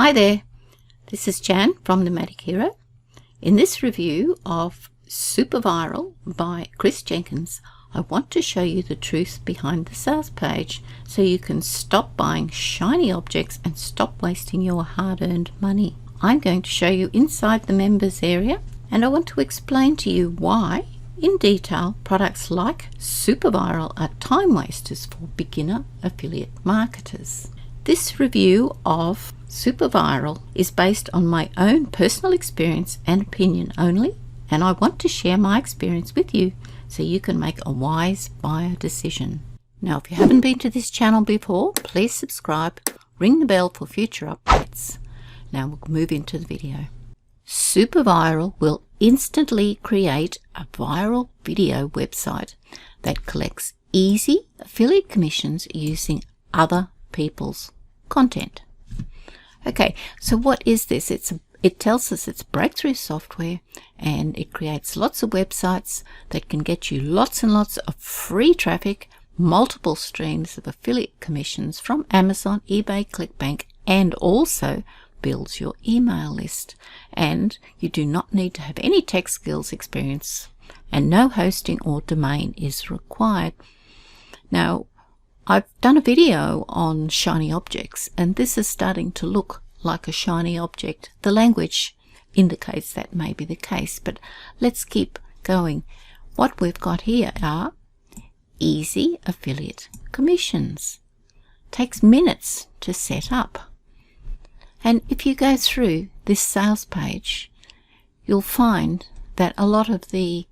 Hi there, this is Jan from Nomadic Hero. In this review of Superviral by Chris Jenkins, I want to show you the truth behind the sales page so you can stop buying shiny objects and stop wasting your hard-earned money. I'm going to show you inside the members area, and I want to explain to you why, in detail, products like Superviral are time wasters for beginner affiliate marketers. This review of Superviral is based on my own personal experience and opinion only, and I want to share my experience with you so you can make a wise buyer decision. Now, if you haven't been to this channel before, please subscribe, ring the bell for future updates. Now we'll move into the video. Superviral will instantly create a viral video website that collects easy affiliate commissions using other people's content. Okay, so what is this? It tells us it's breakthrough software, and it creates lots of websites that can get you lots and lots of free traffic, multiple streams of affiliate commissions from Amazon, eBay, ClickBank, and also builds your email list. And you do not need to have any tech skills experience, and no hosting or domain is required. Now, I've done a video on shiny objects, and this is starting to look like a shiny object. The language indicates that may be the case, but let's keep going. What we've got here are easy affiliate commissions. Takes minutes to set up. And if you go through this sales page, you'll find that a lot of the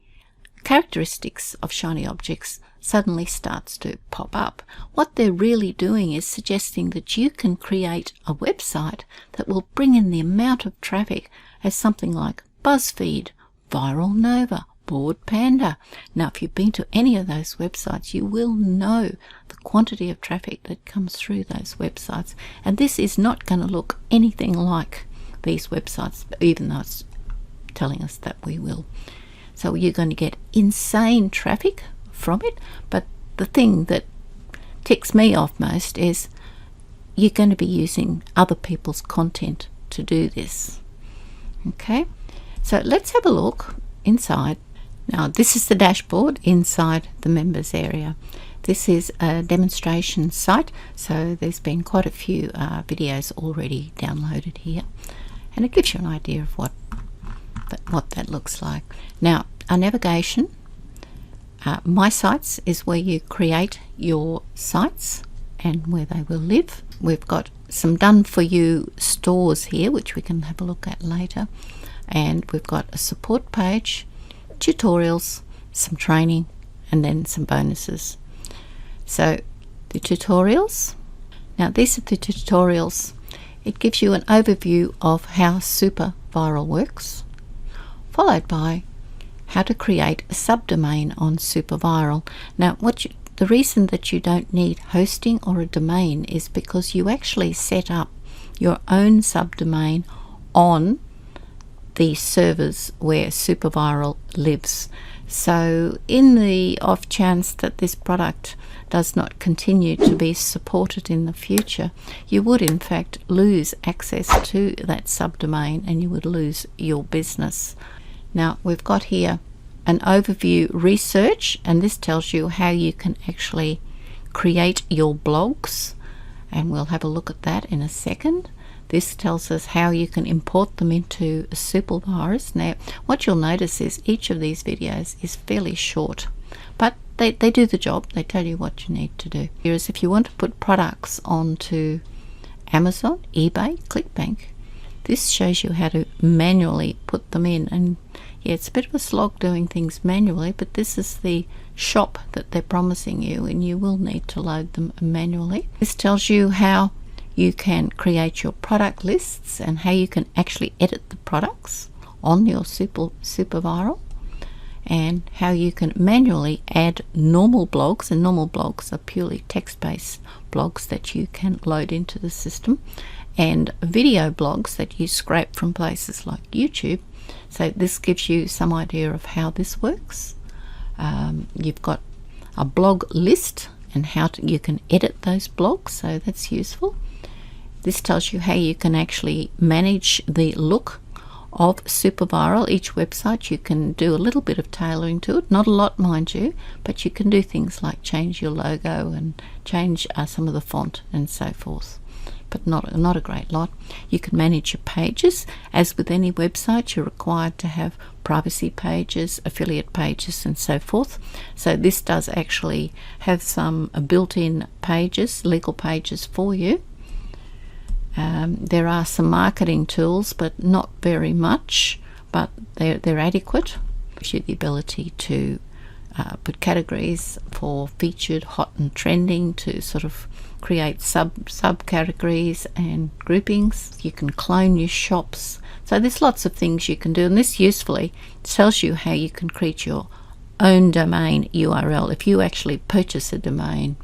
characteristics of shiny objects suddenly starts to pop up. What they're really doing is suggesting that you can create a website that will bring in the amount of traffic as something like BuzzFeed, Viral Nova, Board Panda. Now, if you've been to any of those websites, you will know the quantity of traffic that comes through those websites. And this is not going to look anything like these websites, even though it's telling us that we will. So you're going to get insane traffic from it, but the thing that ticks me off most is you're going to be using other people's content to do this. Okay, so let's have a look inside. Now, this is the dashboard inside the members area. This is a demonstration site, so there's been quite a few videos already downloaded here, and it gives you an idea of what that looks like. Now, our navigation, My Sites is where you create your sites and where they will live. We've got some done for you stores here, which we can have a look at later, and we've got a support page, tutorials, some training, and then some bonuses. So the tutorials, now these are the tutorials. It gives you an overview of how Superviral works, followed by how to create a subdomain on Superviral. Now, the reason that you don't need hosting or a domain is because you actually set up your own subdomain on the servers where Superviral lives. So in the off chance that this product does not continue to be supported in the future, you would in fact lose access to that subdomain and you would lose your business. Now, we've got here an overview research, and this tells you how you can actually create your blogs, and we'll have a look at that in a second. This tells us how you can import them into Supervirals. Now, what you'll notice is each of these videos is fairly short, but they do the job. They tell you what you need to do. Whereas if you want to put products onto Amazon, eBay, ClickBank, this shows you how to manually put them in. And yeah, it's a bit of a slog doing things manually, but this is the shop that they're promising you, and you will need to load them manually. This tells you how you can create your product lists and how you can actually edit the products on your Superviral, and how you can manually add normal blogs, and normal blogs are purely text-based blogs that you can load into the system, and video blogs that you scrape from places like YouTube. So this gives you some idea of how this works. You've got a blog list and how you can edit those blogs, so that's useful. This tells you how you can actually manage the look of Superviral. Each website you can do a little bit of tailoring to it, not a lot mind you, but you can do things like change your logo and change some of the font and so forth, but not a great lot. You can manage your pages. As with any website, you're required to have privacy pages, affiliate pages and so forth. So this does actually have some built-in pages, legal pages for you. There are some marketing tools, but not very much, but they're adequate. Gives you the ability to put categories for featured, hot and trending, to sort of create subcategories and groupings. You can clone your shops. So there's lots of things you can do, and this usefully tells you how you can create your own domain URL. If you actually purchase a domain,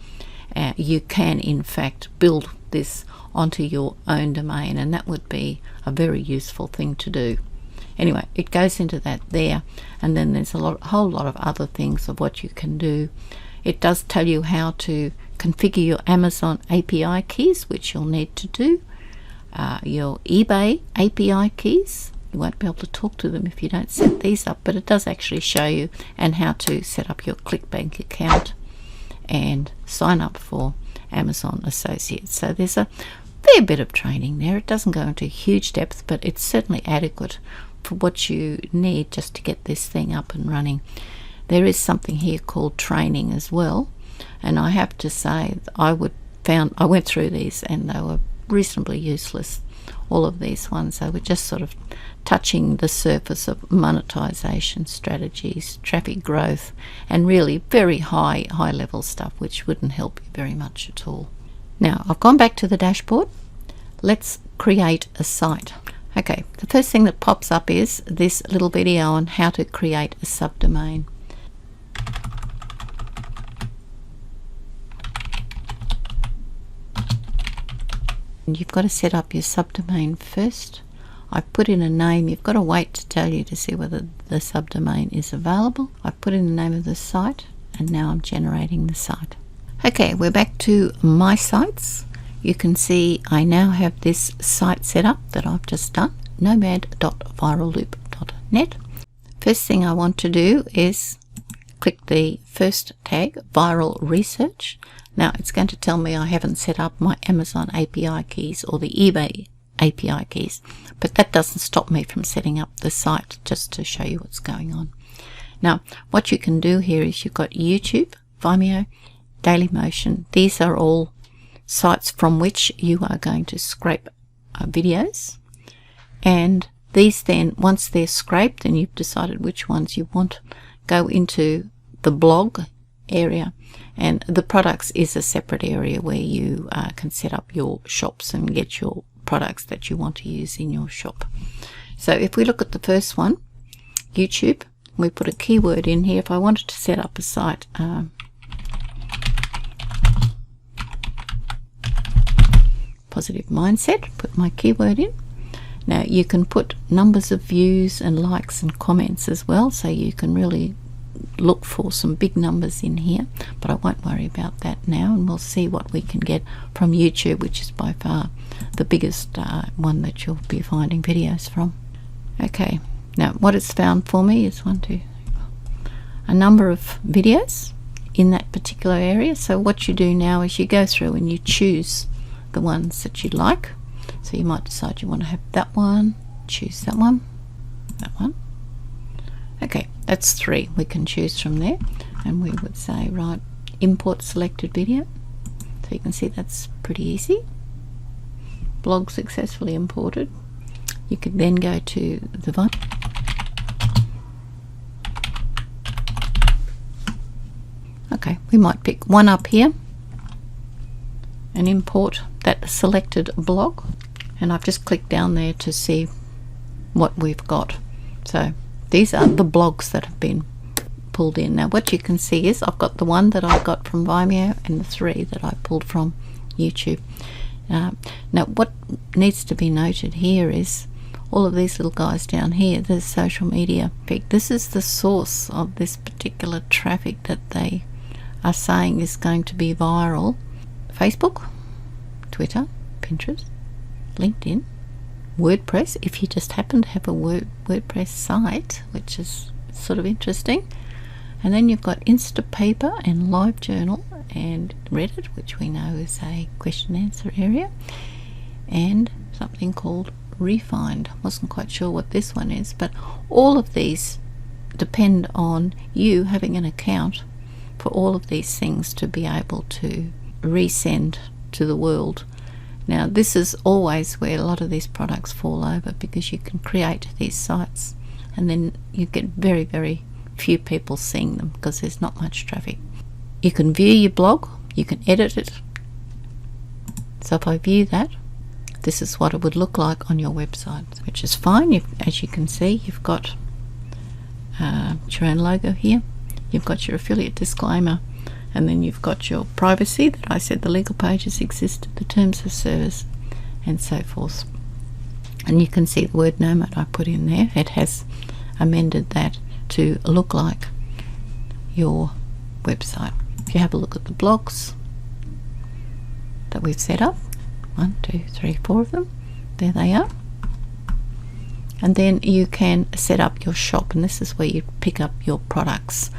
you can in fact build this onto your own domain, and that would be a very useful thing to do. Anyway, it goes into that there, and then there's a whole lot of other things of what you can do. It does tell you how to configure your Amazon API keys, which you'll need to do. Your eBay API keys, you won't be able to talk to them if you don't set these up, but it does actually show you and how to set up your ClickBank account and sign up for Amazon Associates. So there's a fair bit of training there. It doesn't go into huge depth, but it's certainly adequate for what you need just to get this thing up and running. There is something here called training as well, and I have to say I went through these and they were reasonably useless. All of these ones, they were just sort of touching the surface of monetization strategies, traffic growth, and really very high level stuff which wouldn't help you very much at all. Now I've gone back to the dashboard. Let's create a site. Okay, the first thing that pops up is this little video on how to create a subdomain. And you've got to set up your subdomain first. I've put in a name. You've got to wait to tell you to see whether the subdomain is available. I've put in the name of the site, and now I'm generating the site. Okay, we're back to my sites. You can see I now have this site set up that I've just done, nomad.viralloop.net. First thing I want to do is click the first tag, viral research. Now it's going to tell me I haven't set up my Amazon API keys or the eBay API keys, but that doesn't stop me from setting up the site, just to show you what's going on. Now what you can do here is you've got YouTube, Vimeo, Dailymotion. These are all sites from which you are going to scrape videos, and these then, once they're scraped and you've decided which ones you want, go into the blog area, and the products is a separate area where you can set up your shops and get your products that you want to use in your shop. So if we look at the first one, YouTube, we put a keyword in here. If I wanted to set up a site, positive mindset, put my keyword in. Now you can put numbers of views and likes and comments as well, so you can really look for some big numbers in here, but I won't worry about that now, and we'll see what we can get from YouTube, which is by far the biggest one that you'll be finding videos from. Okay, now what it's found for me is a number of videos in that particular area. So what you do now is you go through and you choose the ones that you like. So you might decide you want to have that one, choose that one, that one. Okay, that's 3 we can choose from there, and we would say, right, import selected video. So you can see that's pretty easy. Blog successfully imported. You could then go to the Vine. Okay, we might pick one up here and import that selected blog, and I've just clicked down there to see what we've got. So these are the blogs that have been pulled in. Now what you can see is I've got the one that I got from Vimeo and the 3 that I pulled from YouTube. Now what needs to be noted here is all of these little guys down here, the social media. This is the source of this particular traffic that they are saying is going to be viral. Facebook, Twitter, Pinterest, LinkedIn, WordPress, if you just happen to have a WordPress site, which is sort of interesting. And then you've got Instapaper and LiveJournal and Reddit, which we know is a question and answer area, and something called Refind. Wasn't quite sure what this one is, but all of these depend on you having an account for all of these things to be able to resend to the world. Now, this is always where a lot of these products fall over, because you can create these sites and then you get very, very few people seeing them because there's not much traffic. You can view your blog, you can edit it. So if I view that, this is what it would look like on your website, which is fine. As you can see, you've got your own logo here, you've got your affiliate disclaimer, and then you've got your privacy that I said the legal pages exist, the terms of service, and so forth. And you can see the word Nomad I put in there. It has amended that to look like your website. If you have a look at the blogs that we've set up, 1, 2, 3, 4 of them, there they are. And then you can set up your shop, and this is where you pick up your products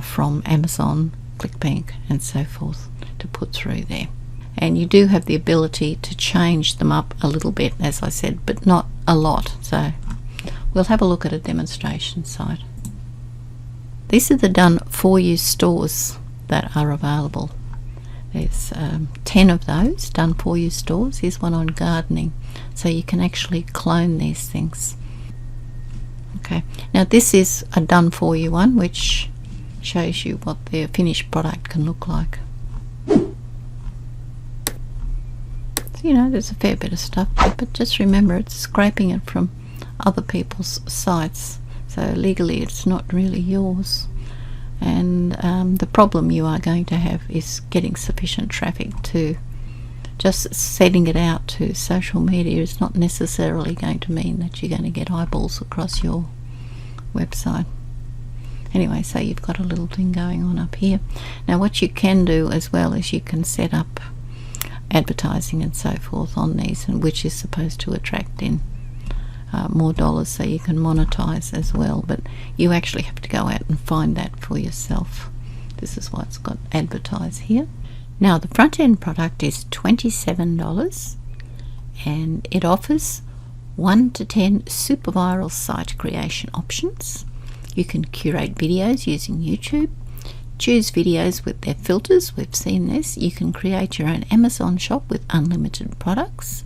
from Amazon, ClickBank, and so forth to put through there. And you do have the ability to change them up a little bit, as I said, but not a lot. So we'll have a look at a demonstration site. These are the done for you stores that are available. There's 10 of those done for you stores. Here's one on gardening, so you can actually clone these things. Okay, now this is a done for you one, which shows you what their finished product can look like. So, you know, there's a fair bit of stuff there, but just remember it's scraping it from other people's sites, so legally it's not really yours. And the problem you are going to have is getting sufficient traffic. To just setting it out to social media is not necessarily going to mean that you're going to get eyeballs across your website. Anyway, so you've got a little thing going on up here. Now what you can do as well is you can set up advertising and so forth on these, and which is supposed to attract in more dollars, so you can monetize as well, but you actually have to go out and find that for yourself. This is why it's got advertise here. Now the front end product is $27, and it offers 1 to 10 Superviral site creation options. You can curate videos using YouTube, choose videos with their filters, we've seen this. You can create your own Amazon shop with unlimited products.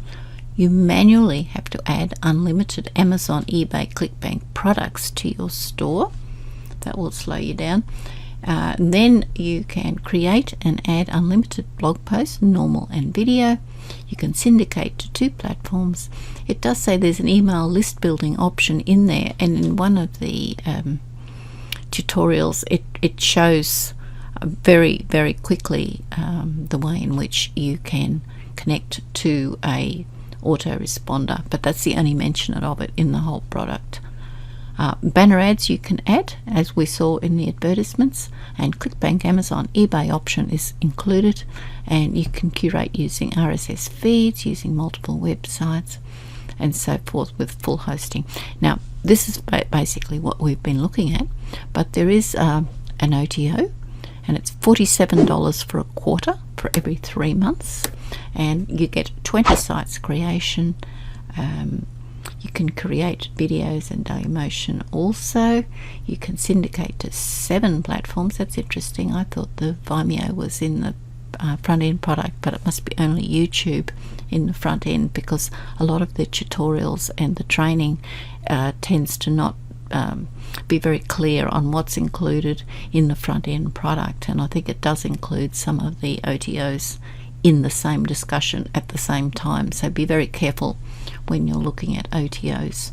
You manually have to add unlimited Amazon, eBay, ClickBank products to your store. That will slow you down. Then you can create and add unlimited blog posts, normal and video. You can syndicate to 2 platforms. It does say there's an email list building option in there, and in one of the tutorials it shows very, very quickly the way in which you can connect to a autoresponder, but that's the only mention of it in the whole product. Banner ads you can add, as we saw in the advertisements, and ClickBank, Amazon, eBay option is included, and you can curate using RSS feeds, using multiple websites, and so forth with full hosting. Now this is basically what we've been looking at, but there is an OTO, and it's $47 for a quarter for every 3 months, and you get 20 sites creation. You can create videos and daily motion also. You can syndicate to 7 platforms. That's interesting. I thought the Vimeo was in the front end product, but it must be only YouTube in the front end, because a lot of the tutorials and the training tends to not be very clear on what's included in the front end product, and I think it does include some of the OTOs in the same discussion at the same time, so be very careful when you're looking at OTOs.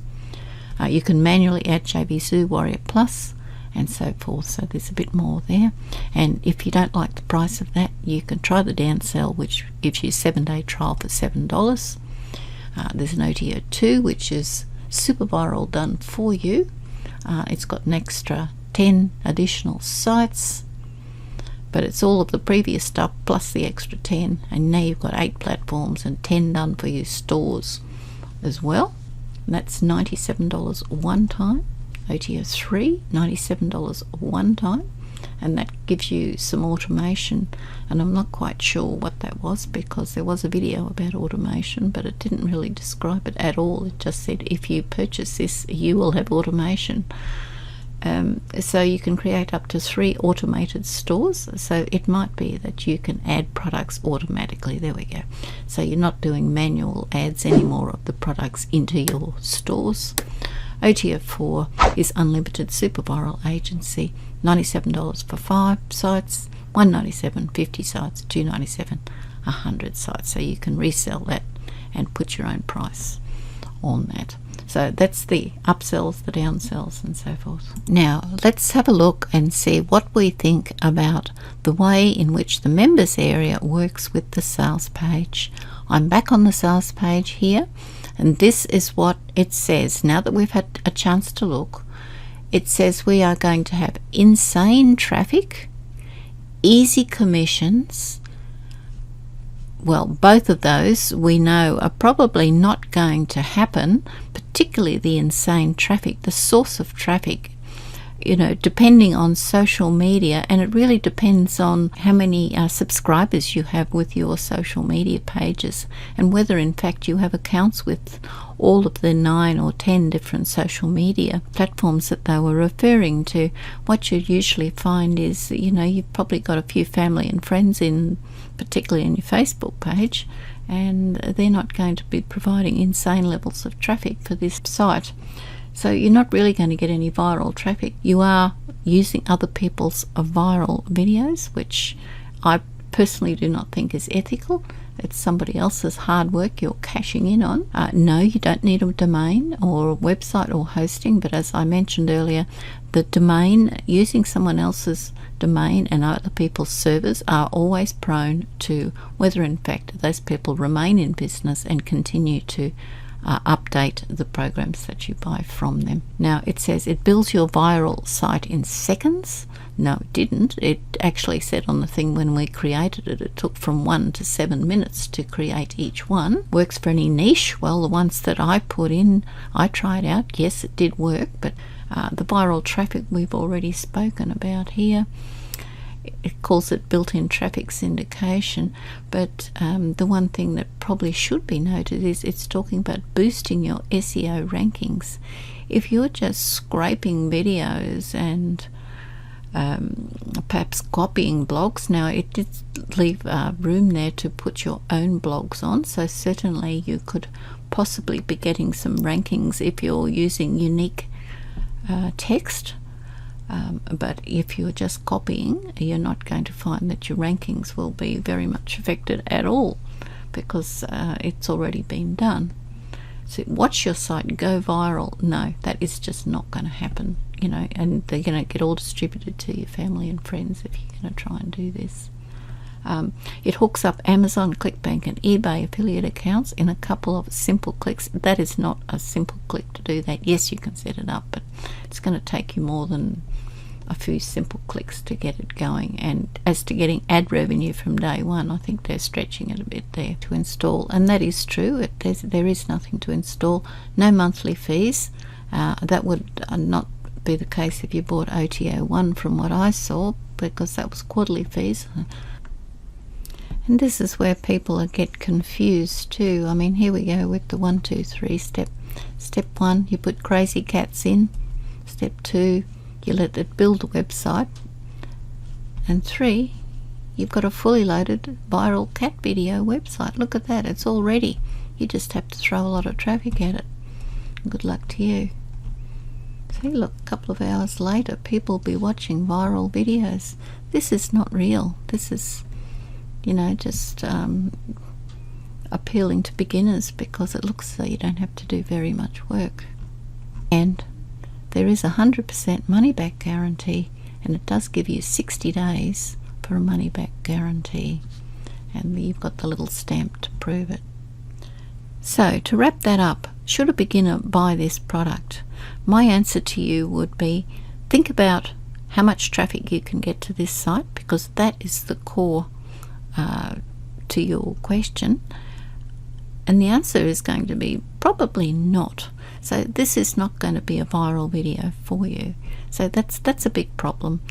You can manually add JVZoo, Warrior Plus, and so forth, so there's a bit more there. And if you don't like the price of that, you can try the downsell, which gives you a 7-day trial for $7. There's an OTO 2, which is Superviral done for you. It's got an extra 10 additional sites, but it's all of the previous stuff plus the extra 10, and now you've got 8 platforms and 10 done for your stores as well. And that's $97 one time. OTO 3, $97 one time, and that gives you some automation, and I'm not quite sure what that was because there was a video about automation, but it didn't really describe it at all. It just said if you purchase this you will have automation. So you can create up to 3 automated stores, so it might be that you can add products automatically. There we go. So you're not doing manual ads anymore of the products into your stores. OTO 4 is unlimited Superviral agency, $97 for 5 sites, $197, 50 sites, $297, 100 sites. So you can resell that and put your own price on that. So that's the upsells, the downsells, and so forth. Now let's have a look and see what we think about the way in which the members area works with the sales page. I'm back on the sales page here, and this is what it says. Now that we've had a chance to look, it says we are going to have insane traffic, easy commissions. Well, both of those we know are probably not going to happen, particularly the insane traffic, the source of traffic, depending on social media, and it really depends on how many subscribers you have with your social media pages, and whether in fact you have accounts with all of the 9 or 10 different social media platforms that they were referring to. What you usually find is, you've probably got a few family and friends in, particularly in your Facebook page, and they're not going to be providing insane levels of traffic for this site. So you're not really going to get any viral traffic. You are using other people's viral videos, which I personally do not think is ethical. It's somebody else's hard work you're cashing in on. No, you don't need a domain or a website or hosting, but as I mentioned earlier, the domain, using someone else's domain and other people's servers, are always prone to whether in fact those people remain in business and continue to update the programs that you buy from them. Now it says it builds your viral site in seconds. No, it didn't. It actually said on the thing when we created it, it took from 1 to 7 minutes to create each one. Works for any niche. Well, the ones that I put in, I tried out. Yes, it did work, but the viral traffic we've already spoken about here. It calls it built-in traffic syndication, but the one thing that probably should be noted is it's talking about boosting your SEO rankings. If you're just scraping videos and perhaps copying blogs, now it did leave room there to put your own blogs on, so certainly you could possibly be getting some rankings if you're using unique text. But if you're just copying, you're not going to find that your rankings will be very much affected at all, because it's already been done. So watch your site go viral. No, that is just not going to happen, and they're going to get all distributed to your family and friends if you're going to try and do this. It hooks up Amazon, ClickBank and eBay affiliate accounts in a couple of simple clicks. That is not a simple click to do that. Yes, you can set it up, but it's going to take you more than a few simple clicks to get it going. And as to getting ad revenue from day one, I think they're stretching it a bit there to install, and that is true. There is nothing to install. No monthly fees. That would not be the case if you bought OTO 1 from what I saw, because that was quarterly fees. And this is where people get confused too. I mean, here we go with the 1, 2, 3 step. Step 1, you put crazy cats in. Step 2, you let it build a website. And 3, you've got a fully loaded viral cat video website. Look at that, it's all ready. You just have to throw a lot of traffic at it. Good luck to you. See, look, a couple of hours later, people will be watching viral videos. This is not real. This is, just appealing to beginners, because it looks as though you don't have to do very much work. And there is a 100% money back guarantee, and it does give you 60 days for a money back guarantee, and you've got the little stamp to prove it. So to wrap that up, should a beginner buy this product? My answer to you would be, think about how much traffic you can get to this site, because that is the core to your question. And the answer is going to be probably not. So this is not going to be a viral video for you. So that's a big problem.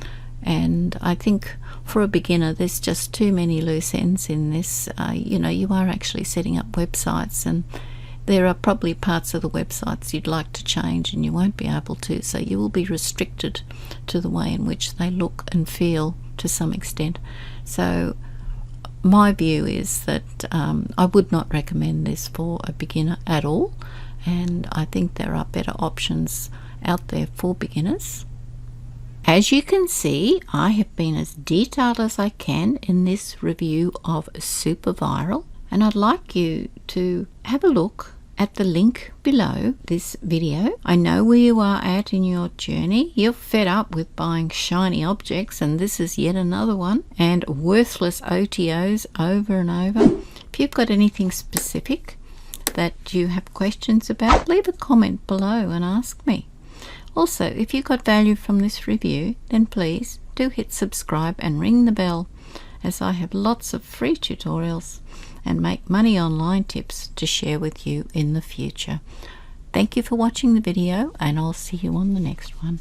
And I think for a beginner, there's just too many loose ends in this. You know, you are actually setting up websites, and there are probably parts of the websites you'd like to change and you won't be able to. So you will be restricted to the way in which they look and feel to some extent. So my view is that I would not recommend this for a beginner at all, and I think there are better options out there for beginners. As you can see, I have been as detailed as I can in this review of Superviral, and I'd like you to have a look at the link below this video. I know where you are at in your journey. You're fed up with buying shiny objects, and this is yet another one, and worthless OTOs over and over. If you've got anything specific that you have questions about, leave a comment below and ask me. Also, if you got value from this review, then please do hit subscribe and ring the bell, as I have lots of free tutorials and make money online tips to share with you in the future. Thank you for watching the video, and I'll see you on the next one.